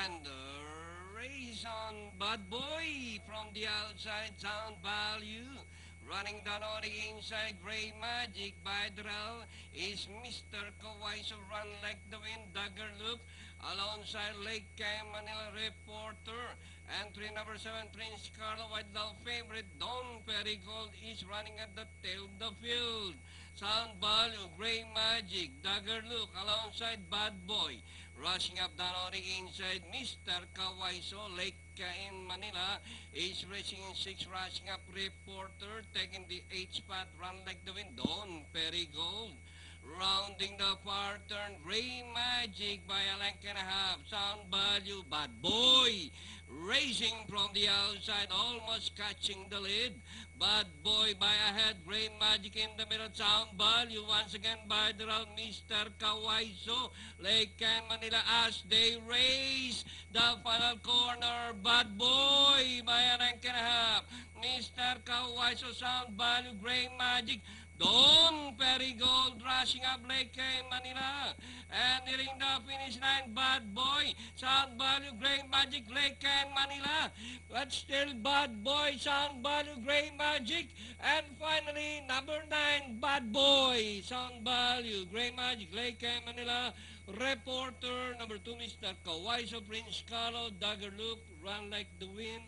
And race on Bad Boy from the outside, Sound Value. Running down on the inside, Gray Magic by Drell is Mr. Kawai, so run like the wind, Dagger Loop. Alongside Lake Cam, Manila Reporter. Entry number 7, Prince Carlo, White Dove favorite, Don Perigold is running at the tail of the field. Sound Value, Gray Magic, Dagger Look alongside Bad Boy. Rushing up down on the inside, Mr. Kawaiso, Lake in Manila is racing in 6, rushing up Reporter, taking the 8th spot, run like the wind, Don Perigold. Rounding the far turn, Gray Magic by a length and a half, Sound Value, Bad Boy. Racing from the outside, almost catching the lead. Bad Boy by ahead, Gray Magic in the middle, Sound Value once again by the round, Mr. Kawaiso, Lake and Manila as they race the final corner. Bad Boy by a length and a half, Mr. Kawaiso, Sound Value, Gray Magic, Don Perigold rushing up Lake Manila and nearing the finish line. Bad Boy, Sound Value, Gray Magic, Lake Manila, but still Bad Boy, Sound Value, Gray Magic, and finally number 9, Bad Boy, Sound Value, Gray Magic, Lake Manila. Reporter number 2, Mr. Kawaiso, Prince Carlo, Dagger Loop, Run Like the Wind.